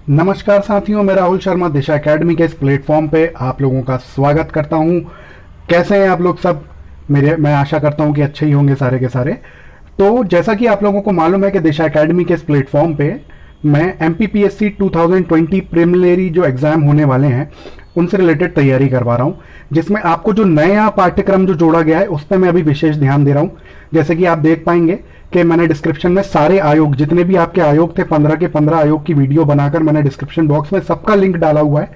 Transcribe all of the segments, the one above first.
नमस्कार साथियों, मैं राहुल शर्मा दिशा एकेडमी के इस प्लेटफॉर्म पे आप लोगों का स्वागत करता हूं। कैसे हैं आप लोग सब? मैं आशा करता हूं कि अच्छे ही होंगे सारे के सारे। तो जैसा कि आप लोगों को मालूम है कि दिशा एकेडमी के इस प्लेटफॉर्म पे मैं MPPSC 2020 प्रिलिमिनरी जो एग्जाम होने वाले हैं उनसे रिलेटेड तैयारी करवा रहा हूं, जिसमें आपको जो नया पाठ्यक्रम जो जोड़ा गया है उस पर मैं अभी विशेष ध्यान दे रहा हूं। जैसे कि आप देख पाएंगे कि मैंने डिस्क्रिप्शन में सारे आयोग, जितने भी आपके आयोग थे 15 के 15 आयोग की वीडियो बनाकर मैंने डिस्क्रिप्शन बॉक्स में सबका लिंक डाला हुआ है।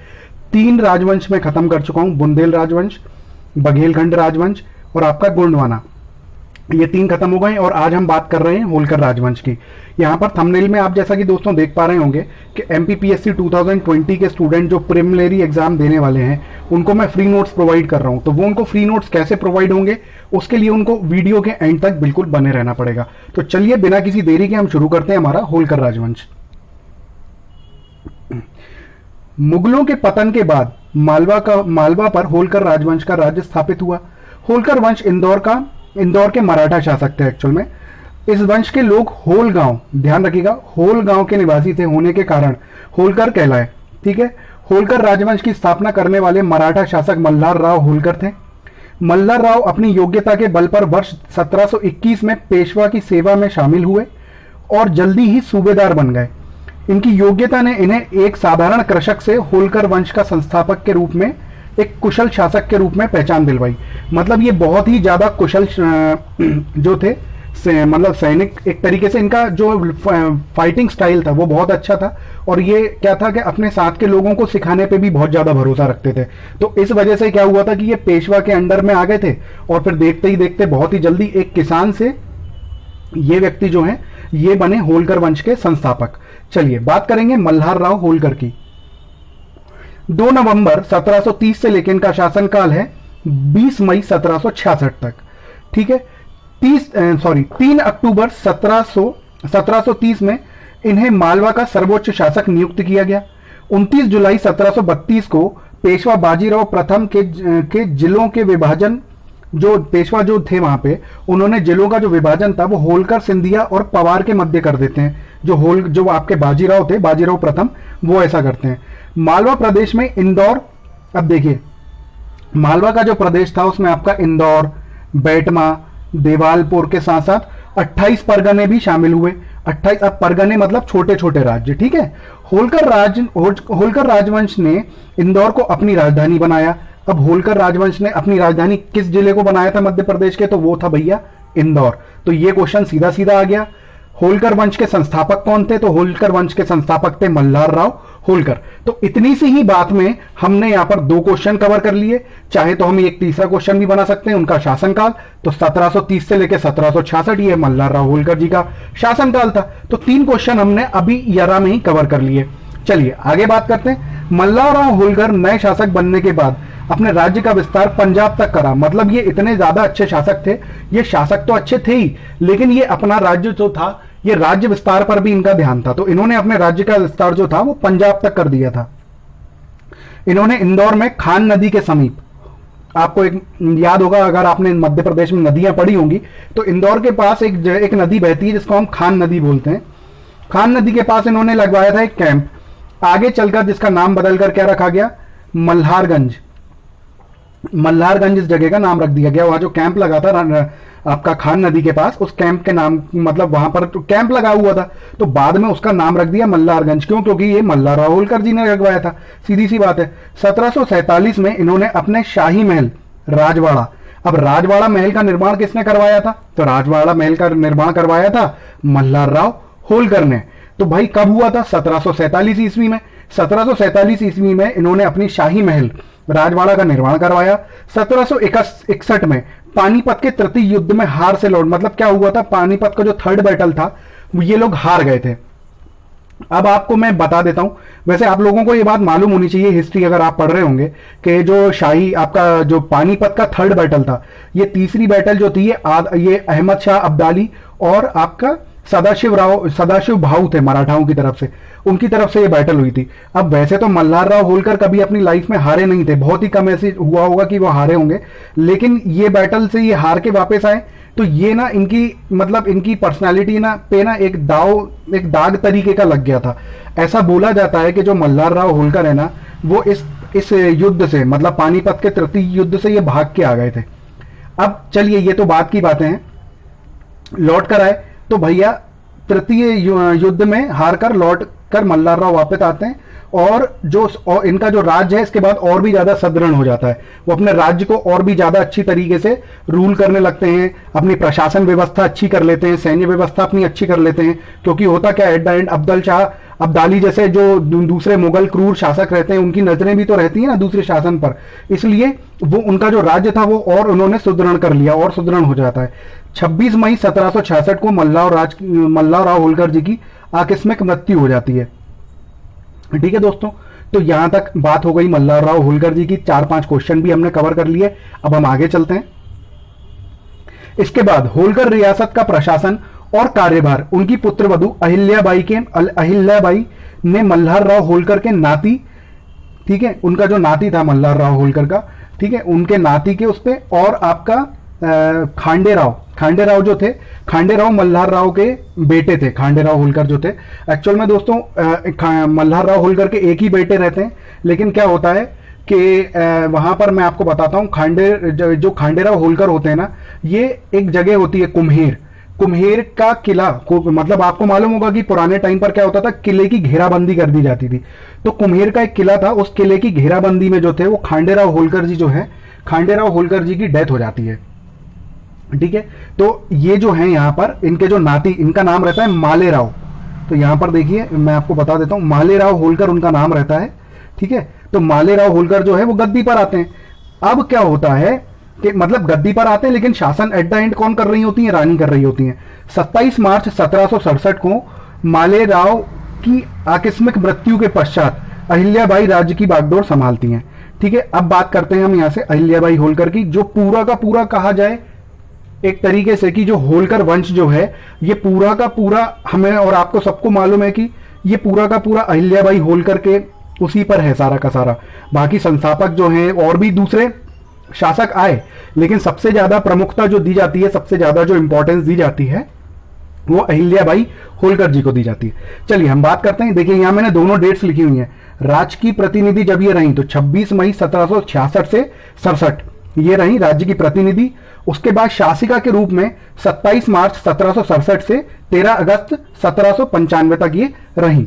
3 राजवंश में खत्म कर चुका हूं, बुंदेल राजवंश, बघेलखंड राजवंश और आपका गोंडवाना। ये 3 खत्म हो गए और आज हम बात कर रहे हैं होलकर राजवंश की। यहाँ पर थंबनेल में आप जैसा कि दोस्तों देख पा रहे होंगे कि MPPSC 2020 के स्टूडेंट जो प्रिलिमिनरी एग्जाम देने वाले हैं उनको मैं फ्री नोट्स प्रोवाइड कर रहा हूं। तो वो उनको फ्री नोट्स कैसे प्रोवाइड होंगे, उसके लिए उनको वीडियो के एंड तक बिल्कुल बने रहना पड़ेगा। तो चलिए बिना किसी देरी के हम शुरू करते हैं हमारा होलकर राजवंश। मुगलों के पतन के बाद मालवा पर होलकर राजवंश का राज्य स्थापित हुआ। होलकर वंश इंदौर के मराठा शासक थे एक्चुअल में। इस वंश के लोग होल गांव, ध्यान रखिएगा, होल गांव के निवासी थे होने के कारण होलकर कहलाए। ठीक है। होलकर राजवंश की स्थापना करने वाले मराठा शासक मल्हार राव होलकर थे। मल्हार राव अपनी योग्यता के बल पर वर्ष 1721 में पेशवा की सेवा में शामिल हुए और जल्दी ही सूबेदार बन गए। इनकी योग्यता ने इन्हें एक साधारण कृषक से होलकर वंश का संस्थापक के रूप में, एक कुशल शासक के रूप में पहचान दिलवाई। मतलब ये बहुत ही ज्यादा कुशल जो थे, मतलब सैनिक, एक तरीके से इनका जो फाइटिंग स्टाइल था वो बहुत अच्छा था। और ये क्या था कि अपने साथ के लोगों को सिखाने पे भी बहुत ज्यादा भरोसा रखते थे। तो इस वजह से क्या हुआ था कि ये पेशवा के अंडर में आ गए थे और फिर देखते ही देखते बहुत ही जल्दी एक किसान से ये व्यक्ति जो है ये बने होलकर वंश के संस्थापक। चलिए बात करेंगे मल्हार राव होलकर की। 2 नवंबर 1730 से लेकर इनका शासनकाल है 20 मई 1766 तक। ठीक है। 3 अक्टूबर 1730 में इन्हें मालवा का सर्वोच्च शासक नियुक्त किया गया। 29 जुलाई 1732 को पेशवा बाजीराव प्रथम के जिलों के विभाजन, जो पेशवा जो थे वहां पे, उन्होंने जिलों का जो विभाजन था वो होलकर, सिंधिया और पवार के मध्य कर देते हैं। जो आपके बाजीराव थे, बाजीराव प्रथम, वो ऐसा करते हैं। मालवा प्रदेश में इंदौर, अब देखिए मालवा का जो प्रदेश था उसमें आपका इंदौर, बेटमा, देवालपुर के साथ साथ 28 परगने भी शामिल हुए। 28 अब परगने मतलब छोटे छोटे राज्य। ठीक है। होलकर राजवंश ने इंदौर को अपनी राजधानी बनाया। अब होलकर राजवंश ने अपनी राजधानी किस जिले को बनाया था मध्य प्रदेश के? तो वो था भैया इंदौर। तो ये क्वेश्चन सीधा सीधा आ गया। होलकर वंश के संस्थापक कौन थे? तो होलकर वंश के संस्थापक थे मल्हार राव होलकर। तो इतनी सी ही बात में हमने यहां पर 2 क्वेश्चन कवर कर लिए। चाहे तो हम एक तीसरा क्वेश्चन भी बना सकते हैं, उनका शासनकाल। तो 1730 से लेकर 1766 ये मल्हार राव होलकर जी का शासनकाल था। तो 3 क्वेश्चन हमने अभी यरा में ही कवर कर लिए। चलिए आगे बात करते हैं। मल्हार राव होलकर नए शासक बनने के बाद अपने राज्य का विस्तार पंजाब तक करा। मतलब ये इतने ज्यादा अच्छे शासक थे। ये शासक तो अच्छे थे ही, लेकिन ये अपना राज्य जो था, ये राज्य विस्तार पर भी इनका ध्यान था। तो इन्होंने अपने राज्य का विस्तार जो था वो पंजाब तक कर दिया था। इन्होंने इंदौर में खान नदी के समीप, आपको एक याद होगा अगर आपने मध्य प्रदेश में नदियां पढ़ी होंगी, तो इंदौर के पास एक नदी बहती है जिसको हम खान नदी बोलते हैं। खान नदी के पास इन्होंने लगवाया था एक कैंप। आगे चलकर जिसका नाम बदलकर क्या रखा गया? मल्हारगंज। मल्हारगंज इस जगह का नाम रख दिया गया। वहां जो कैंप लगा था आपका खान नदी के पास, उस कैंप के नाम, मतलब वहां पर तो कैंप लगा हुआ था, तो बाद में उसका नाम रख दिया मल्हारगंज। क्यों? क्योंकि ये मल्हार राव होलकर जी ने लगवाया था। सीधी सी बात है। 1747 में इन्होंने अपने शाही महल राजवाड़ा, अब राजवाड़ा महल का निर्माण किसने करवाया था? तो राजवाड़ा महल का निर्माण करवाया था मल्हार राव होलकर ने। तो भाई कब हुआ था? 1747 ईस्वी में। 1747 ईस्वी में इन्होंने अपनी शाही महल राजवाड़ा का निर्माण करवाया। 1761 में पानीपत के तृतीय युद्ध में हार से लौट, मतलब क्या हुआ था, पानीपत का जो 3rd बैटल था ये लोग हार गए थे। अब आपको मैं बता देता हूं, वैसे आप लोगों को ये बात मालूम होनी चाहिए, हिस्ट्री अगर आप पढ़ रहे होंगे, कि जो शाही आपका जो पानीपत का 3rd बैटल था, ये तीसरी बैटल जो थी ये अहमद शाह अब्दाली और आपका सदाशिव भाऊ थे मराठाओं की तरफ से, उनकी तरफ से ये बैटल हुई थी। अब वैसे तो मल्हार राव होलकर कभी अपनी लाइफ में हारे नहीं थे, बहुत ही कम ऐसे हुआ होगा कि वो हारे होंगे, लेकिन ये बैटल से ये हार के वापस आए। तो ये ना इनकी मतलब इनकी पर्सनालिटी ना पे ना एक दाग तरीके का लग गया था। ऐसा बोला जाता है कि जो मल्हार राव होलकर है ना, वो इस युद्ध से मतलब पानीपत के तृतीय युद्ध से ये भाग के आ गए थे। अब चलिए ये तो बात की बातें हैं, लौट कर आए तो भैया तृतीय युद्ध में हार कर लौट कर मल्हार राव वापस आते हैं और इनका जो राज्य है इसके बाद और भी ज्यादा सुदृढ़ हो जाता है। वो अपने राज्य को और भी ज्यादा अच्छी तरीके से रूल करने लगते हैं, अपनी प्रशासन व्यवस्था अच्छी कर लेते हैं, सैन्य व्यवस्था अपनी अच्छी कर लेते हैं। क्योंकि होता क्या, at the end Abdul Shah Abdali जैसे जो दूसरे मुगल क्रूर शासक रहते हैं, उनकी नजरें भी तो रहती है ना दूसरे शासन पर, इसलिए वो उनका जो राज्य था वो और उन्होंने सुदृढ़ कर लिया और सुदृढ़ हो जाता है। 26 मई 1766 को मल्हार राव होलकर जी की आकस्मिक मृत्यु हो जाती है। ठीक है दोस्तों, तो यहां तक बात हो गई मल्हार राव होलकर जी की। 4-5 क्वेश्चन भी हमने कवर कर लिए। अब हम आगे चलते हैं। इसके बाद होलकर रियासत का प्रशासन और कार्यभार उनकी पुत्रवधु अहिल्याबाई ने मल्हार राव होलकर के नाती, ठीक है, उनका जो नाती था मल्हार राव होलकर का, ठीक है, उनके नाती के उस पे, और आपका खांडे राव जो थे, खांडे राव मल्हार राव के बेटे थे। खांडे राव होलकर जो थे, एक्चुअल में दोस्तों मल्हार राव होलकर के एक ही बेटे रहते हैं, लेकिन क्या होता है कि वहां पर मैं आपको बताता हूं, जो खांडे राव होलकर होते हैं ना, ये एक जगह होती है कुम्हेर का किला मतलब आपको मालूम होगा कि पुराने टाइम पर क्या होता था, किले की घेराबंदी कर दी जाती थी। तो कुम्हेर का एक किला था, उस किले की घेराबंदी में जो थे वो खांडे राव होलकर जी जो है, खांडे राव होलकर जी की डेथ हो जाती है। ठीक है, तो ये जो है यहाँ पर इनके जो नाती, इनका नाम रहता है माले राव। तो यहां पर देखिए मैं आपको बता देता हूं, माले राव होलकर उनका नाम रहता है। ठीक है, तो माले राव होलकर जो है वो गद्दी पर आते हैं। अब क्या होता है कि मतलब गद्दी पर आते हैं, लेकिन शासन एट द एंड कौन कर रही होती है, रानी कर रही होती है। 27 मार्च 1767 को माले राव की आकस्मिक मृत्यु के पश्चात अहिल्याबाई राज्य की बागडोर संभालती हैं। ठीक है, अब बात करते हैं हम यहां से अहिल्याबाई होलकर की, जो पूरा का पूरा कहा जाए एक तरीके से कि जो होलकर वंश जो है ये पूरा का पूरा हमें और आपको सबको मालूम है कि ये पूरा का पूरा अहिल्याबाई होलकर के उसी पर है सारा का सारा। बाकी संस्थापक जो हैं और भी दूसरे शासक आए, लेकिन सबसे ज्यादा प्रमुखता जो दी जाती है, सबसे ज्यादा जो इंपॉर्टेंस दी जाती है वो अहिल्याबाई होलकर जी को दी जाती है। चलिए हम बात करते हैं। देखिए यहां मैंने दोनों डेट्स लिखी हुई हैं। राज्य की प्रतिनिधि जब ये रही तो 26 मई 1766 से 67 ये रही राज्य की प्रतिनिधि। उसके बाद शासिका के रूप में 27 मार्च 1767 से 13 अगस्त 1795 तक ये रही।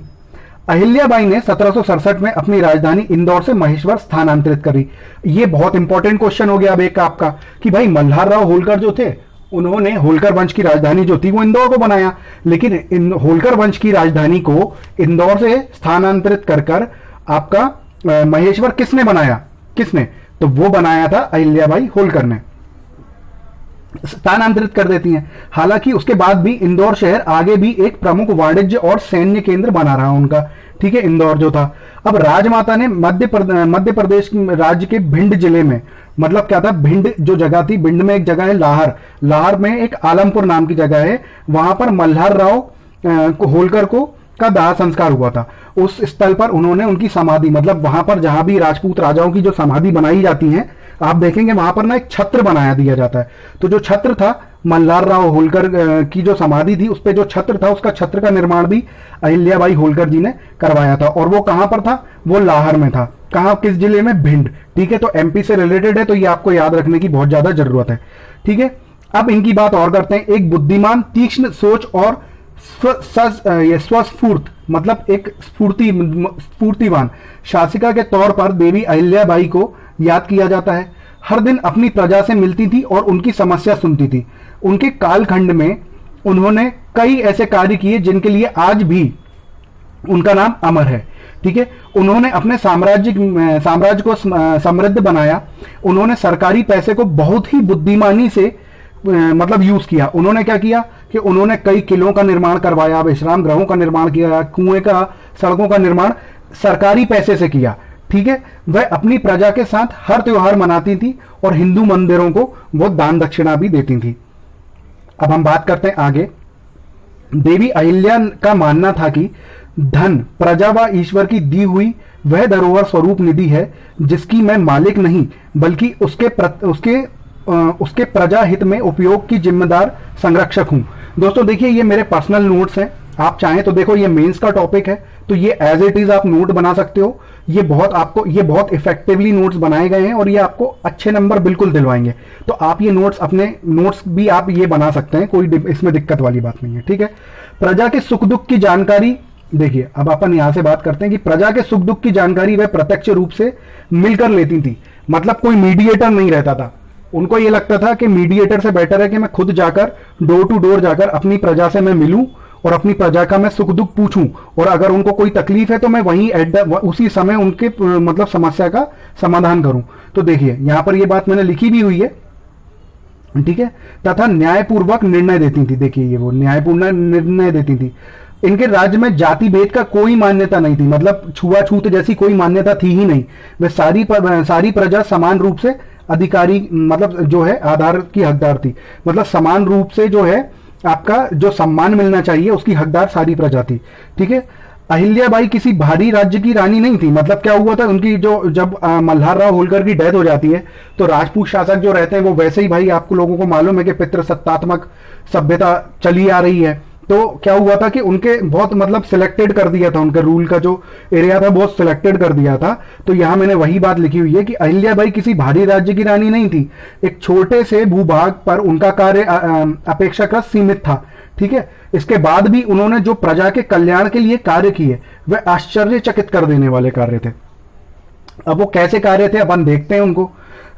अहिल्याबाई ने 1767 में अपनी राजधानी इंदौर से महेश्वर स्थानांतरित करी। ये बहुत इंपॉर्टेंट क्वेश्चन हो गया अब एक आपका कि भाई मल्हार राव होलकर जो थे उन्होंने होलकर वंश की राजधानी जो थी वो इंदौर को बनाया, लेकिन होलकर वंश की राजधानी को इंदौर से स्थानांतरित कर आपका महेश्वर किसने बनाया, किसने, तो वो बनाया था अहिल्याबाई होलकर ने। स्थानांतरित कर देती हैं। हालांकि उसके बाद भी इंदौर शहर आगे भी एक प्रमुख वाणिज्य और सैन्य केंद्र बना रहा उनका। ठीक है, इंदौर जो था। अब राजमाता ने मध्य प्रदेश राज्य के भिंड जिले में, मतलब क्या था, भिंड जो जगह थी, भिंड में एक जगह है लाहर में एक आलमपुर नाम की जगह है, वहां पर मल्हार राव होलकर को का दाह संस्कार हुआ था। उस स्थल पर उन्होंने उनकी समाधि, मतलब वहां पर जहां भी राजपूत राजाओं की जो समाधि बनाई जाती है, आप देखेंगे वहां पर ना एक छत्र बनाया दिया जाता है। तो जो छत्र था मल्हार राव होलकर की जो समाधि थी उस पे जो छत्र था, उसका छत्र का निर्माण भी अहिल्याबाई होलकर जी ने करवाया था। और वो कहां पर था, वो लाहर में था। कहां, किस जिले में, भिंड। ठीक है, तो एमपी से रिलेटेड है, तो ये आपको याद रखने की बहुत ज्यादा जरूरत है। ठीक है, अब इनकी बात और करते हैं। एक बुद्धिमान, तीक्ष्ण सोच और स्वस्फूर्त मतलब एक स्फूर्तिवान शासिका के तौर पर देवी अहिल्याबाई को याद किया जाता है। हर दिन अपनी प्रजा से मिलती थी और उनकी समस्या सुनती थी। उनके कालखंड में उन्होंने कई ऐसे कार्य किए जिनके लिए आज भी उनका नाम अमर है। ठीक है, उन्होंने अपने साम्राज्य को समृद्ध बनाया। उन्होंने सरकारी पैसे को बहुत ही बुद्धिमानी से मतलब यूज किया। उन्होंने क्या किया कि उन्होंने कई किलों का निर्माण करवाया, विश्राम गृहों का निर्माण किया, कुएं का, सड़कों का निर्माण सरकारी पैसे से किया। ठीक है, वह अपनी प्रजा के साथ हर त्योहार मनाती थी और हिंदू मंदिरों को वो दान दक्षिणा भी देती थी। अब हम बात करते हैं आगे। देवी अहिल्या का मानना था कि धन प्रजा व ईश्वर की दी हुई वह धरोहर स्वरूप निधि है जिसकी मैं मालिक नहीं बल्कि उसके उसके प्रजा हित में उपयोग की जिम्मेदार संरक्षक हूं। दोस्तों देखिए, ये मेरे पर्सनल नोट्स हैं, आप चाहें तो देखो, ये मेंस का टॉपिक है तो ये एज इट इज आप नोट बना सकते हो। ये बहुत इफेक्टिवली नोट्स बनाए गए हैं और ये आपको अच्छे नंबर बिल्कुल दिलवाएंगे। तो आप ये नोट्स, अपने नोट्स भी आप ये बना सकते हैं, कोई इसमें दिक्कत वाली बात नहीं है, ठीक है। प्रजा के सुख दुख की जानकारी, देखिए अब अपन यहां से बात करते हैं कि प्रजा के सुख दुख की जानकारी वह प्रत्यक्ष रूप से मिलकर लेती थी। मतलब कोई मीडिएटर नहीं रहता था। उनको ये लगता था कि मीडिएटर से बेटर है कि मैं खुद जाकर डोर टू डोर जाकर अपनी प्रजा से मैं मिलूं और अपनी प्रजा का मैं सुख दुख पूछूं, और अगर उनको कोई तकलीफ है तो मैं वहीं उसी समय उनके मतलब समस्या का समाधान करूं। तो देखिए यहां पर ये बात मैंने लिखी भी हुई है, ठीक है। तथा न्यायपूर्वक निर्णय देती थी। देखिए ये वो न्यायपूर्ण निर्णय देती थी। इनके राज्य में जाति भेद का कोई मान्यता नहीं थी, मतलब छुआछूत जैसी कोई मान्यता थी ही नहीं। वे सारी प्रजा समान रूप से अधिकारी, मतलब जो है आधार की हकदार थी। मतलब समान रूप से जो है आपका जो सम्मान मिलना चाहिए उसकी हकदार सारी प्रजा थी, ठीक है। अहिल्याबाई किसी भारी राज्य की रानी नहीं थी। मतलब क्या हुआ था, उनकी जो जब मल्हार राव होलकर की डेथ हो जाती है तो राजपूत शासक जो रहते हैं वो वैसे ही, भाई आपको लोगों को मालूम है कि पितृसत्तात्मक सभ्यता चली आ रही है। तो क्या हुआ था कि उनके बहुत मतलब सिलेक्टेड कर दिया था, उनके रूल का जो एरिया था बहुत सिलेक्टेड कर दिया था। तो यहां मैंने वही बात लिखी हुई है कि अहिल्याबाई किसी भारी राज्य की रानी नहीं थी। एक छोटे से भूभाग पर उनका कार्य अपेक्षाकृत सीमित था, ठीक है। इसके बाद भी उन्होंने जो प्रजा के कल्याण के लिए कार्य किए वह आश्चर्यचकित कर देने वाले कार्य थे। अब वो कैसे कार्य थे अपन देखते हैं उनको।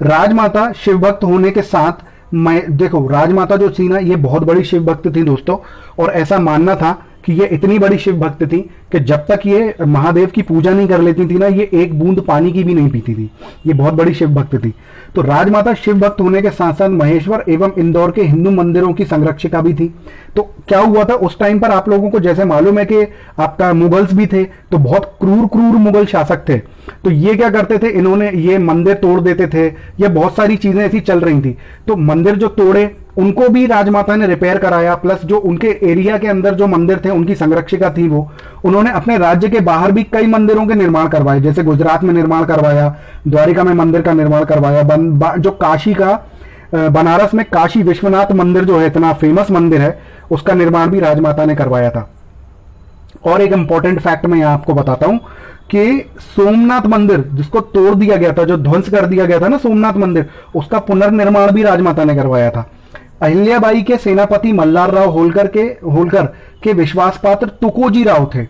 राजमाता शिव भक्त होने के साथ, मैं देखो राजमाता जो थी ना, ये बहुत बड़ी शिव भक्त थी दोस्तों, और ऐसा मानना था कि ये इतनी बड़ी शिव भक्त थी कि जब तक ये महादेव की पूजा नहीं कर लेती थी ना, ये एक बूंद पानी की भी नहीं पीती थी। ये बहुत बड़ी शिव भक्त थी। तो राजमाता शिव भक्त होने के साथ साथ महेश्वर एवं इंदौर के हिंदू मंदिरों की संरक्षिका भी थी। तो क्या हुआ था उस टाइम पर, आप लोगों को जैसे मालूम है कि आपका मुगल्स भी थे, तो बहुत क्रूर मुगल शासक थे। तो ये क्या करते थे, इन्होंने ये मंदिर तोड़ देते थे, ये बहुत सारी चीजें ऐसी चल रही थी। तो मंदिर जो तोड़े उनको भी राजमाता ने रिपेयर कराया, प्लस जो उनके एरिया के अंदर जो मंदिर थे उनकी संरक्षिका थी वो, उन्होंने अपने राज्य के बाहर भी कई मंदिरों के निर्माण करवाए। जैसे गुजरात में निर्माण करवाया, द्वारिका में मंदिर का निर्माण करवाया, जो काशी का बनारस में काशी विश्वनाथ मंदिर जो है इतना फेमस मंदिर है, उसका निर्माण भी राजमाता ने करवाया था। और एक इंपॉर्टेंट फैक्ट मैं यहां आपको बताता हूं कि सोमनाथ मंदिर जिसको तोड़ दिया गया था, जो ध्वंस कर दिया गया था ना सोमनाथ मंदिर, उसका पुनर्निर्माण भी राजमाता ने करवाया था। अहिल्याबाई के सेनापति मल्हार राव होलकर के विश्वास पात्र तुकोजी राव थे।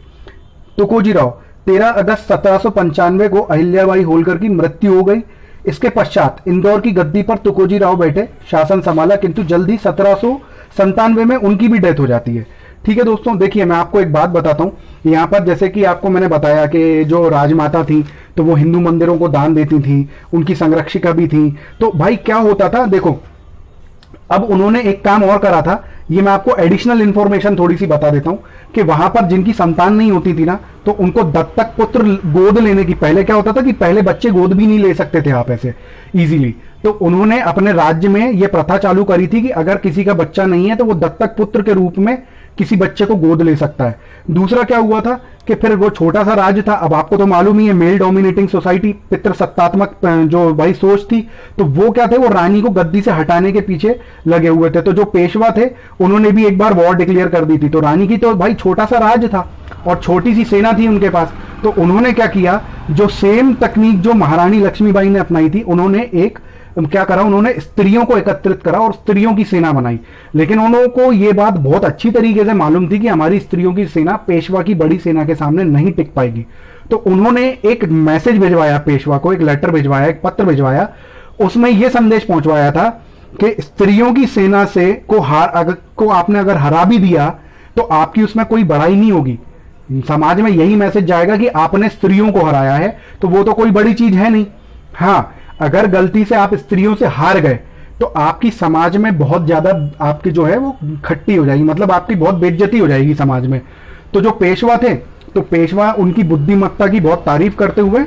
तुकोजी राव 13 अगस्त 1795 को अहिल्याबाई होलकर की मृत्यु हो गई। इसके पश्चात इंदौर की गद्दी पर तुकोजी राव बैठे, शासन संभाला, किंतु जल्दी 1797 में उनकी भी डेथ हो जाती है, ठीक है दोस्तों। देखिए मैं आपको एक बात बताता हूं, यहां पर जैसे कि आपको मैंने बताया कि जो राजमाता थी तो वो हिंदू मंदिरों को दान देती थी, उनकी संरक्षिका भी थी। तो भाई क्या होता था, देखो अब उन्होंने एक काम और करा था, ये मैं आपको एडिशनल इंफॉर्मेशन थोड़ी सी बता देता हूं कि वहां पर जिनकी संतान नहीं होती थी ना, तो उनको दत्तक पुत्र गोद लेने की, पहले क्या होता था कि पहले बच्चे गोद भी नहीं ले सकते थे आप ऐसे इजीली। तो उन्होंने अपने राज्य में यह प्रथा चालू करी थी कि अगर किसी का बच्चा नहीं है तो वो दत्तक पुत्र के रूप में किसी बच्चे को गोद ले सकता है। दूसरा क्या हुआ था कि फिर वो छोटा सा राज्य था, अब आपको तो मालूम ही है मेल डोमिनेटिंग सोसाइटी, पितृसत्तात्मक जो भाई सोच थी, तो वो क्या थे, वो रानी को गद्दी से हटाने के पीछे लगे हुए थे। तो जो पेशवा थे उन्होंने भी एक बार वॉर डिक्लेयर कर दी थी। तो रानी की तो भाई छोटा सा राज्य था और छोटी सी सेना थी उनके पास। तो उन्होंने क्या किया, जो सेम तकनीक जो महारानी लक्ष्मीबाई ने अपनाई थी, उन्होंने एक क्या करा, उन्होंने स्त्रियों को एकत्रित करा और स्त्रियों की सेना बनाई। लेकिन उनको ये बात बहुत अच्छी तरीके से मालूम थी कि हमारी स्त्रियों की सेना पेशवा की बड़ी सेना के सामने नहीं टिक पाएगी। तो उन्होंने एक मैसेज भिजवाया पेशवा को, एक लेटर भिजवाया, एक पत्र भिजवाया। उसमें यह संदेश पहुंचवाया था कि स्त्रियों की सेना से को आपने अगर हरा भी दिया तो आपकी उसमें कोई बड़ाई नहीं होगी। समाज में यही मैसेज जाएगा कि आपने स्त्रियों को हराया है, तो वो तो कोई बड़ी चीज है नहीं। हाँ, अगर गलती से आप स्त्रियों से हार गए तो आपकी समाज में बहुत ज्यादा आपकी जो है वो खट्टी हो जाएगी, मतलब आपकी बहुत बेइज्जती हो जाएगी समाज में। तो जो पेशवा थे, तो पेशवा उनकी बुद्धिमत्ता की बहुत तारीफ करते हुए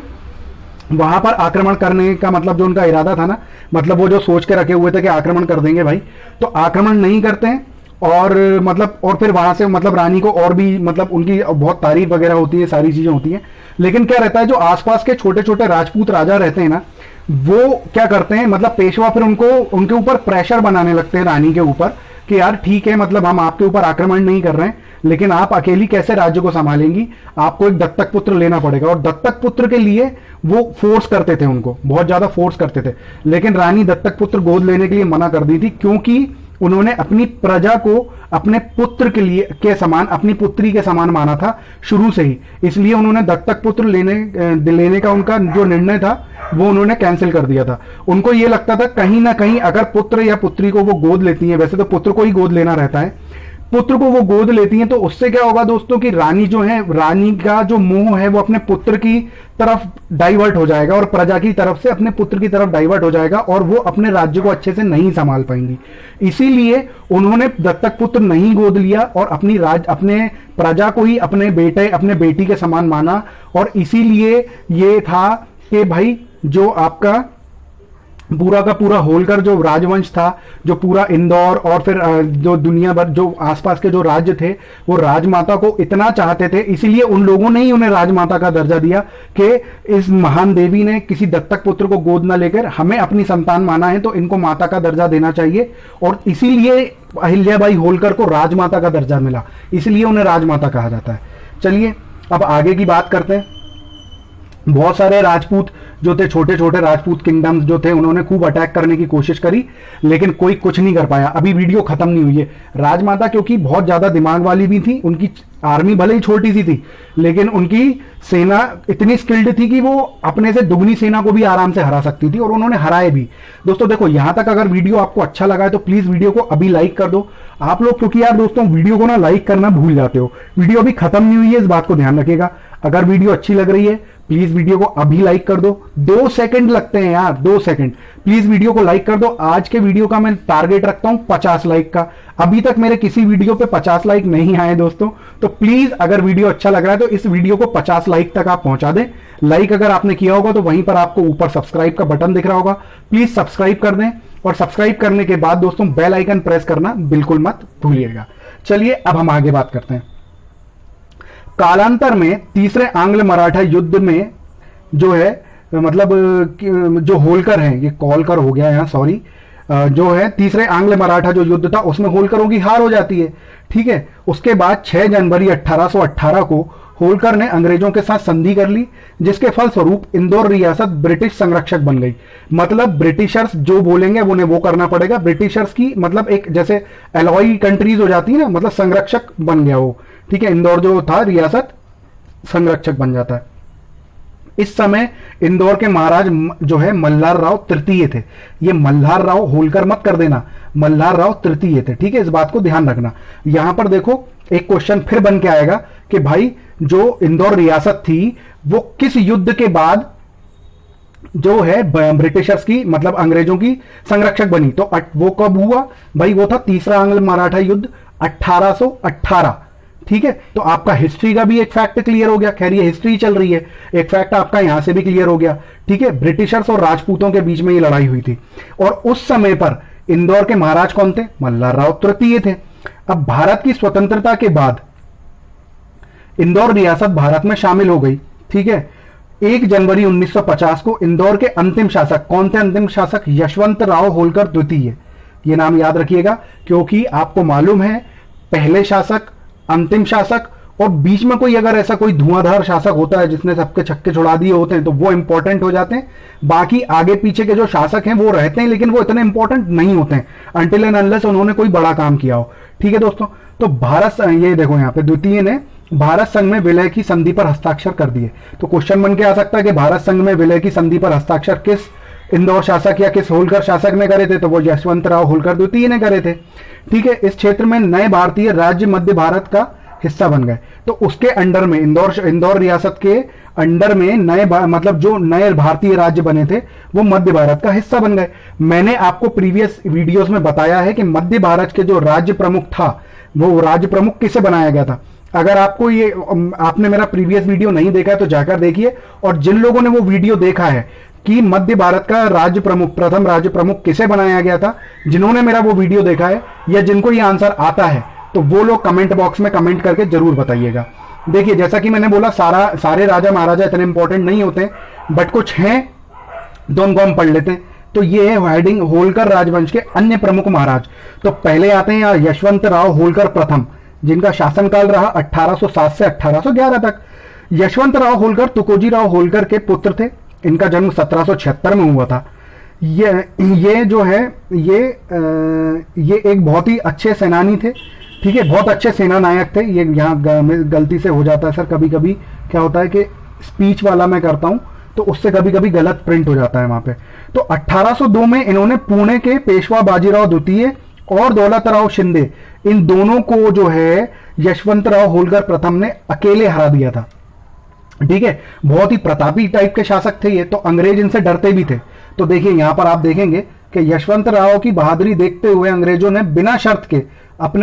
वहां पर आक्रमण करने का मतलब जो उनका इरादा था ना, मतलब वो जो सोच के रखे हुए थे कि आक्रमण कर देंगे भाई, तो आक्रमण नहीं करते हैं। और मतलब और फिर वहां से मतलब रानी को और भी मतलब उनकी बहुत तारीफ वगैरह होती है, सारी चीजें होती हैं। लेकिन क्या रहता है, जो आसपास के छोटे छोटे राजपूत राजा रहते हैं ना, वो क्या करते हैं, मतलब पेशवा फिर उनको उनके ऊपर प्रेशर बनाने लगते हैं रानी के ऊपर कि यार ठीक है, मतलब हम आपके ऊपर आक्रमण नहीं कर रहे हैं, लेकिन आप अकेली कैसे राज्य को संभालेंगी, आपको एक दत्तक पुत्र लेना पड़ेगा। और दत्तक पुत्र के लिए वो फोर्स करते थे, उनको बहुत ज्यादा फोर्स करते थे, लेकिन रानी दत्तक पुत्र गोद लेने के लिए मना कर दी थी, क्योंकि उन्होंने अपनी प्रजा को अपने पुत्र के लिए के समान, अपनी पुत्री के समान माना था शुरू से ही। इसलिए उन्होंने दत्तक पुत्र लेने का उनका जो निर्णय था वो उन्होंने कैंसिल कर दिया था। उनको ये लगता था कहीं ना कहीं अगर पुत्र या पुत्री को वो गोद लेती हैं, वैसे तो पुत्र को ही गोद लेना रहता है, पुत्र को वो गोद लेती हैं तो उससे क्या होगा दोस्तों कि रानी जो है, रानी का जो मोह है वो अपने पुत्र की तरफ डाइवर्ट हो जाएगा और प्रजा की तरफ से अपने पुत्र की तरफ डाइवर्ट हो जाएगा और वो अपने राज्य को अच्छे से नहीं संभाल पाएंगी। इसीलिए उन्होंने दत्तक पुत्र नहीं गोद लिया और अपने प्रजा को ही अपने बेटे अपने बेटी के समान माना। और इसीलिए ये था कि भाई जो आपका पूरा का पूरा होलकर जो राजवंश था, जो पूरा इंदौर और फिर जो दुनिया भर जो आसपास के जो राज्य थे वो राजमाता को इतना चाहते थे, इसीलिए उन लोगों ने ही उन्हें राजमाता का दर्जा दिया कि इस महान देवी ने किसी दत्तक पुत्र को गोद न लेकर हमें अपनी संतान माना है तो इनको माता का दर्जा देना चाहिए। और इसीलिए अहिल्याबाई होलकर को राजमाता का दर्जा मिला, इसलिए उन्हें राजमाता कहा जाता है। चलिए अब आगे की बात करते हैं। बहुत सारे राजपूत जो थे, छोटे छोटे राजपूत किंगडम्स जो थे, उन्होंने खूब अटैक करने की कोशिश करी लेकिन कोई कुछ नहीं कर पाया। अभी वीडियो खत्म नहीं हुई है। राजमाता क्योंकि बहुत ज्यादा दिमाग वाली भी थी, उनकी आर्मी भले ही छोटी सी थी लेकिन उनकी सेना इतनी स्किल्ड थी कि वो अपने से दुगनी सेना को भी आराम से हरा सकती थी और उन्होंने हराए भी। दोस्तों देखो, यहां तक अगर वीडियो आपको अच्छा लगा है तो प्लीज वीडियो को अभी लाइक कर दो आप लोग, क्योंकि यार दोस्तों वीडियो को ना लाइक करना भूल जाते हो। वीडियो अभी खत्म नहीं हुई है, इस बात को ध्यान रखिएगा। अगर वीडियो अच्छी लग रही है प्लीज वीडियो को अभी लाइक कर दो। 2 सेकंड लगते हैं यार, 2 सेकंड। प्लीज वीडियो को लाइक कर दो। आज के वीडियो का मैं टारगेट रखता हूं 50 लाइक का। अभी तक मेरे किसी वीडियो पे 50 लाइक नहीं आए दोस्तों, तो प्लीज अगर वीडियो अच्छा लग रहा है तो इस वीडियो को 50 लाइक तक आप पहुंचा दें। लाइक अगर आपने किया होगा तो वहीं पर आपको ऊपर सब्सक्राइब का बटन दिख रहा होगा, प्लीज सब्सक्राइब कर दें। और सब्सक्राइब करने के बाद दोस्तों बेल आइकन प्रेस करना बिल्कुल मत भूलिएगा। चलिए अब हम आगे बात करते हैं। कालांतर में तीसरे आंग्ल मराठा युद्ध में जो है, मतलब जो होलकर है, ये कॉलकर हो गया यहाँ, सॉरी, जो है तीसरे आंग्ल मराठा जो युद्ध था उसमें होलकरों की हार हो जाती है। ठीक है, उसके बाद 6 जनवरी 1818 को होलकर ने अंग्रेजों के साथ संधि कर ली, जिसके फलस्वरूप इंदौर रियासत ब्रिटिश संरक्षक बन गई। मतलब ब्रिटिशर्स जो बोलेंगे उन्हें वो करना पड़ेगा। ब्रिटिशर्स की मतलब एक जैसे एलॉय कंट्रीज हो जाती है ना, मतलब संरक्षक बन गया वो। ठीक है, इंदौर जो था रियासत संरक्षक बन जाता है। इस समय इंदौर के महाराज जो है मल्हार राव तृतीय थे। ये मल्हार राव होलकर मत कर देना, मल्हार राव तृतीय थे। ठीक है, इस बात को ध्यान रखना। यहां पर देखो एक क्वेश्चन फिर बन के आएगा कि भाई जो इंदौर रियासत थी वो किस युद्ध के बाद जो है ब्रिटिशर्स की मतलब अंग्रेजों की संरक्षक बनी, तो वो कब हुआ भाई? वो था तीसरा आंग्ल मराठा युद्ध 1818। ठीक है, तो आपका हिस्ट्री का भी एक फैक्ट क्लियर हो गया। खैर ये हिस्ट्री चल रही है, एक फैक्ट आपका यहां से भी क्लियर हो गया। ठीक है, ब्रिटिशर्स और राजपूतों के बीच में ये लड़ाई हुई थी और उस समय पर इंदौर के महाराज कौन थे? मल्हार राव तृतीय थे। अब भारत की स्वतंत्रता के बाद इंदौर रियासत भारत में शामिल हो गई। ठीक है, 1 जनवरी 1950 को इंदौर के अंतिम शासक कौन थे? अंतिम शासक यशवंत राव होलकर द्वितीय। ये नाम याद रखिएगा, क्योंकि आपको मालूम है पहले शासक, अंतिम शासक और बीच में कोई अगर ऐसा कोई धुआंधार शासक होता है जिसने सबके छक्के छुड़ा दिए होते हैं तो वो इंपॉर्टेंट हो जाते हैं। बाकी आगे पीछे के जो शासक हैं वो रहते हैं लेकिन वो इतने इंपॉर्टेंट नहीं होते हैं अनटिल एंड अनलेस उन्होंने कोई बड़ा काम किया हो। ठीक है दोस्तों, तो भारत, ये देखो यहाँ पे द्वितीय ने भारत संघ में विलय की संधि पर हस्ताक्षर कर दिए। तो क्वेश्चन बन के आ सकता है कि भारत संघ में विलय की संधि पर हस्ताक्षर किस इंदौर शासक या किस होलकर शासक ने करे थे? तो वो यशवंत राव होलकर द्वितीय ने करे थे। ठीक है, इस क्षेत्र में नए भारतीय राज्य मध्य भारत का हिस्सा बन गए। तो उसके अंडर में इंदौर रियासत के अंडर में नए मतलब जो नए भारतीय राज्य बने थे वो मध्य भारत का हिस्सा बन गए। मैंने आपको प्रीवियस वीडियोस में बताया है कि मध्य भारत के जो राज्य प्रमुख था वो राज्य प्रमुख किसे बनाया गया था। अगर आपको ये आपने मेरा प्रीवियस वीडियो नहीं देखा है तो जाकर देखिए, और जिन लोगों ने वो वीडियो देखा है कि मध्य भारत का राज्य प्रमुख, प्रथम राज्य प्रमुख किसे बनाया गया था, जिन्होंने मेरा वो वीडियो देखा है या जिनको ये आंसर आता है तो वो लोग कमेंट बॉक्स में कमेंट करके जरूर बताइएगा। देखिए जैसा कि मैंने बोला सारे राजा महाराजा इतने इंपॉर्टेंट नहीं होते, बट कुछ हैं तो उनको हम पढ़ लेते हैं। तो ये है हेडिंग होलकर राजवंश के अन्य प्रमुख महाराज। तो पहले आते हैं यशवंतराव होलकर प्रथम, जिनका शासनकाल रहा 1807 से 1811 तक। यशवंतराव होलकर तुकोजीराव होलकर के पुत्र थे। इनका जन्म 1776 में हुआ था। ये जो है ये एक बहुत ही अच्छे सेनानी थे, ठीक है, बहुत अच्छे सेना नायक थे। ये यहाँ गलती से हो जाता है सर, कभी कभी क्या होता है कि स्पीच वाला मैं करता हूं तो उससे कभी कभी गलत प्रिंट हो जाता है वहां पे। तो 1802 में इन्होंने पुणे के पेशवा बाजीराव द्वितीय और दौलतराव शिंदे, इन दोनों को जो है यशवंतराव होलकर प्रथम ने अकेले हरा दिया था, ठीक है। बहुत ही प्रतापी टाइप के शासक थे ये, तो अंग्रेज इनसे डरते भी थे। तो देखिए यहां पर आप देखेंगे कि यशवंतराव की बहादुरी देखते हुए अंग्रेजों ने बिना शर्त के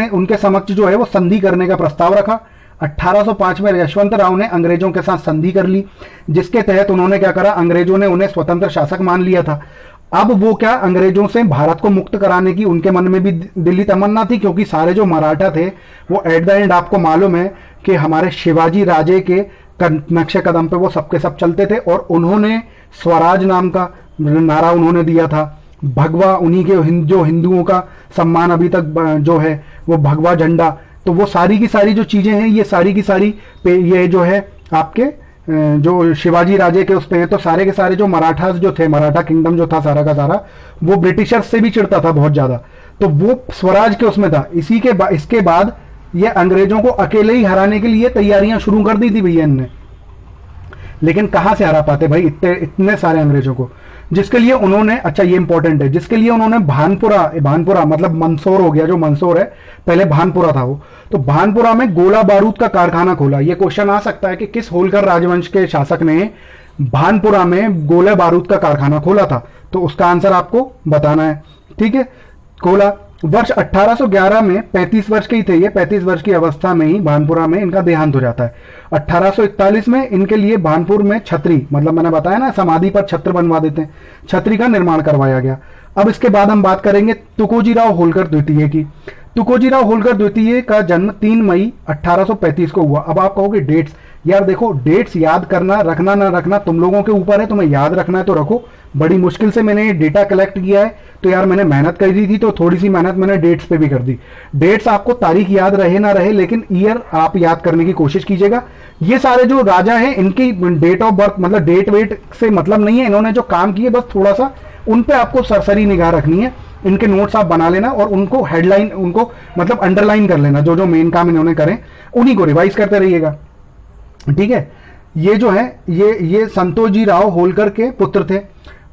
उनके समक्ष जो है वो संधि करने का प्रस्ताव रखा। 1805 में यशवंतराव ने अंग्रेजों के साथ संधि कर ली, जिसके तहत उन्होंने क्या करा, अंग्रेजों ने उन्हें स्वतंत्र शासक मान लिया था। अब वो क्या, अंग्रेजों से भारत को मुक्त कराने की उनके मन में भी दिली तमन्ना थी, क्योंकि सारे जो मराठा थे वो एट द एंड आपको मालूम है कि हमारे शिवाजी राजे के नक्शे कदम पे वो सबके सब चलते थे। और उन्होंने स्वराज नाम का नारा उन्होंने दिया था। भगवा, उन्हीं के जो हिंदुओं का सम्मान अभी तक जो है वो भगवा झंडा। तो वो सारी की सारी जो चीजें हैं, ये सारी की सारी ये जो है आपके जो शिवाजी राजे के उस पे हैं। तो सारे के सारे जो मराठा जो थे, मराठा किंगडम जो था सारा का सारा, वो ब्रिटिशर्स से भी चिढ़ता था बहुत ज्यादा। तो वो स्वराज के उसमें था। इसके बाद ये अंग्रेजों को अकेले ही हराने के लिए तैयारियां शुरू कर दी थी भैया इनने। लेकिन कहां से हरा पाते भाई इतने सारे अंग्रेजों को, जिसके लिए उन्होंने, अच्छा ये इंपॉर्टेंट है, जिसके लिए उन्होंने भानपुरा मतलब मंदसौर हो गया, जो मंदसौर है पहले भानपुरा था वो, तो भानपुरा में गोला बारूद का कारखाना खोला। ये क्वेश्चन आ सकता है कि किस होलकर राजवंश के शासक ने भानपुरा में गोला बारूद का कारखाना खोला था, तो उसका आंसर आपको बताना है, ठीक है। खोला वर्ष 1811 में, 35 वर्ष के ही थे ये, 35 वर्ष की अवस्था में ही भानपुरा में इनका देहांत हो जाता है। 1841 में इनके लिए भानपुर में छतरी, मतलब मैंने बताया ना समाधि पर छत्र बनवा देते हैं, छतरी का निर्माण करवाया गया। अब इसके बाद हम बात करेंगे तुकोजीराव होलकर द्वितीय की। तुकोजीराव होलकर द्वितीय का जन्म 3 मई 1835 को हुआ। अब आप कहोगे डेट्स, यार देखो डेट्स याद करना, रखना ना रखना तुम लोगों के ऊपर है, तुम्हें याद रखना है तो रखो। बड़ी मुश्किल से मैंने ये डेटा कलेक्ट किया है, तो यार मैंने मेहनत कर दी थी, तो थोड़ी सी मेहनत मैंने डेट्स पे भी कर दी। डेट्स आपको तारीख याद रहे ना रहे, लेकिन ईयर आप याद करने की कोशिश कीजिएगा। ये सारे जो राजा हैं इनकी डेट ऑफ बर्थ मतलब डेट वेट से मतलब नहीं है, इन्होंने जो काम किए बस थोड़ा सा उन पे आपको सरसरी निगाह रखनी है। इनके नोट्स आप बना लेना और उनको हेडलाइन, उनको मतलब अंडरलाइन कर लेना, जो जो मेन काम इन्होंने करें उन्हीं को रिवाइज करते रहिएगा, ठीक है। ये जो है ये संतोषजी राव होलकर के पुत्र थे।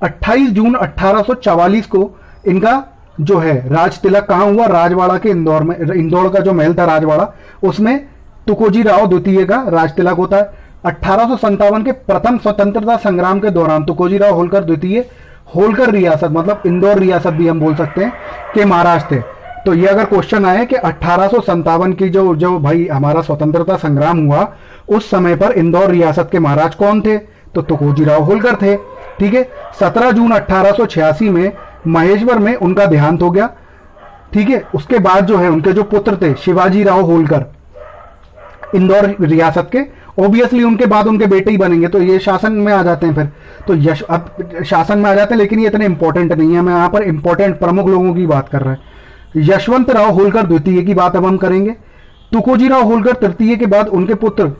28 जून 1844 को इनका जो है राज तिलक कहां हुआ, राजवाड़ा के इंदौर में। इंदौर का जो महल था राजवाड़ा, उसमें तुकोजी राव द्वितीय का राज तिलक होता है। 1857 के प्रथम स्वतंत्रता संग्राम के दौरान तुकोजी राव होलकर द्वितीय होलकर रियासत, मतलब इंदौर रियासत भी हम बोल सकते हैं, के महाराज थे। तो ये अगर क्वेश्चन आए कि 1857 की जो भाई हमारा स्वतंत्रता संग्राम हुआ, उस समय पर इंदौर रियासत के महाराज कौन थे, तो तुकोजी राव होलकर थे, ठीक है। 17 जून 1886 में महेश्वर में उनका देहांत हो गया, ठीक है। उसके बाद जो है उनके जो पुत्र थे शिवाजी राव होलकर इंदौर रियासत के, ऑब्वियसली उनके बाद उनके बेटे ही बनेंगे, तो ये शासन में आ जाते हैं फिर, तो अब शासन में आ जाते हैं, लेकिन ये इतने इंपॉर्टेंट नहीं है। मैं यहां पर इंपॉर्टेंट प्रमुख लोगों की बात कर रहा है। यशवंतराव होलकर द्वितीय की बात अब हम करेंगे। तुकोजीराव होलकर तृतीय के बाद उनके पुत्र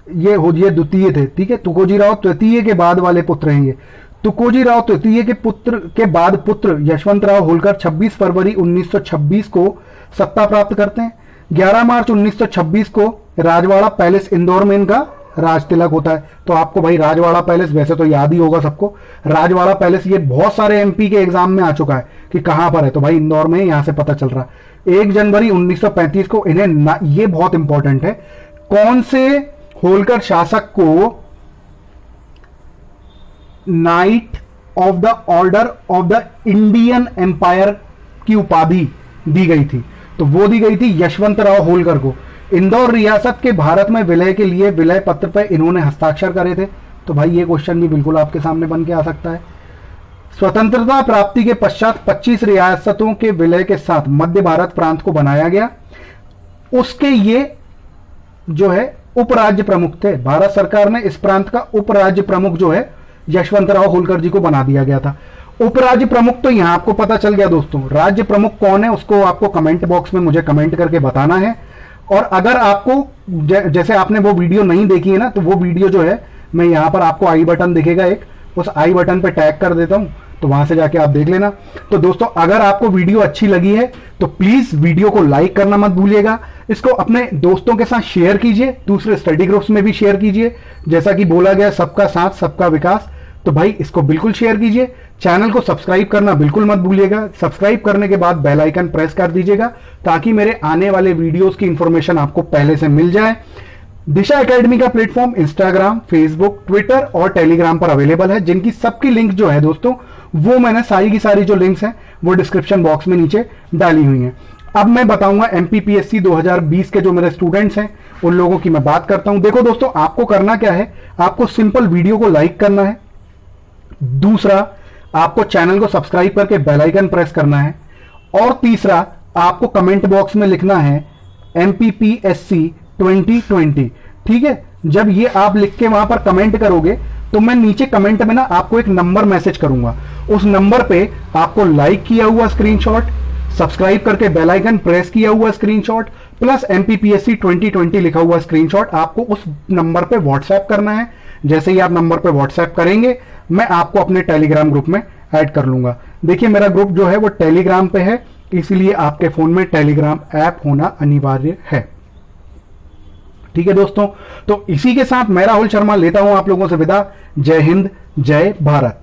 ये द्वितीय थे, ठीक है। तुकोजीराव तृतीय के बाद वाले पुत्र हैं ये। तुकोजीराव तृतीय के पुत्र के बाद पुत्र यशवंतराव होलकर 26 फरवरी 1926 को सत्ता प्राप्त करते हैं। 11 मार्च 1926 को राजवाड़ा पैलेस इंदौर में इनका राज तिलक होता है। तो आपको भाई राजवाड़ा पैलेस वैसे तो याद ही होगा सबको, राजवाड़ा पैलेस ये बहुत सारे एमपी के एग्जाम में आ चुका है कि कहां पर है, तो भाई इंदौर में, यहां से पता चल रहा है। 1 जनवरी 1935 को इन्हें ये बहुत इंपॉर्टेंट है, कौन से होलकर शासक को Knight of the Order of the Indian Empire की उपाधि दी गई थी, तो वो दी गई थी यशवंतराव होलकर को। इंदौर रियासत के भारत में विलय के लिए विलय पत्र पर इन्होंने हस्ताक्षर करे थे। तो भाई ये क्वेश्चन भी बिल्कुल आपके सामने बन के आ सकता है। स्वतंत्रता प्राप्ति के पश्चात 25 रियासतों के विलय के साथ मध्य भारत प्रांत को बनाया गया। उसके ये जो है उपराज्य प्रमुख थे, भारत सरकार ने इस प्रांत का उपराज्य प्रमुख जो है यशवंतराव होलकर जी को बना दिया गया था। उपराज्य प्रमुख तो यहां आपको पता चल गया दोस्तों, राज्य प्रमुख कौन है उसको आपको कमेंट बॉक्स में मुझे कमेंट करके बताना है। और अगर आपको जैसे आपने वो वीडियो नहीं देखी है ना, तो वो वीडियो जो है मैं यहां पर आपको आई बटन दिखेगा एक, उस आई बटन पे टैग कर देता हूं, तो वहां से जाके आप देख लेना। तो दोस्तों अगर आपको वीडियो अच्छी लगी है तो प्लीज वीडियो को लाइक करना मत भूलिएगा, इसको अपने दोस्तों के साथ शेयर कीजिए, दूसरे स्टडी ग्रुप्स में भी शेयर कीजिए। जैसा कि बोला गया सबका साथ सबका विकास, तो भाई इसको बिल्कुल शेयर कीजिए। चैनल को सब्सक्राइब करना बिल्कुल मत भूलिएगा, सब्सक्राइब करने के बाद बेल आइकन प्रेस कर दीजिएगा ताकि मेरे आने वाले वीडियोस की इंफॉर्मेशन आपको पहले से मिल जाए। दिशा एकेडमी का प्लेटफॉर्म इंस्टाग्राम, फेसबुक, ट्विटर और टेलीग्राम पर अवेलेबल है, जिनकी सबकी लिंक जो है दोस्तों वो मैंने सारी की सारी जो लिंक्स हैं वो डिस्क्रिप्शन बॉक्स में नीचे डाली हुई हैं। अब मैं बताऊंगा एमपीपीएससी 2020 के जो मेरे स्टूडेंट्स हैं उन लोगों की मैं बात करता हूं। देखो दोस्तों आपको करना क्या है, आपको सिंपल वीडियो को लाइक करना है, दूसरा आपको चैनल को सब्सक्राइब करके बेल आइकन प्रेस करना है, और तीसरा आपको कमेंट बॉक्स में लिखना है एमपीपीएससी 2020। ठीक है, जब ये आप लिख के वहां पर कमेंट करोगे तो मैं नीचे कमेंट में ना आपको एक नंबर मैसेज करूंगा, उस नंबर पे आपको लाइक किया हुआ स्क्रीनशॉट, सब्सक्राइब करके बेल आइकन प्रेस किया हुआ स्क्रीनशॉट प्लस एमपीपीएससी 2020 लिखा हुआ स्क्रीनशॉट आपको उस नंबर पे व्हाट्सएप करना है। जैसे ही आप नंबर पे व्हाट्सएप करेंगे मैं आपको अपने टेलीग्राम ग्रुप में ऐड कर लूंगा। देखिए मेरा ग्रुप जो है वो टेलीग्राम पे है, इसलिए आपके फोन में टेलीग्राम ऐप होना अनिवार्य है। ठीक है दोस्तों, तो इसी के साथ मैं राहुल शर्मा लेता हूं आप लोगों से विदा। जय हिंद, जय भारत।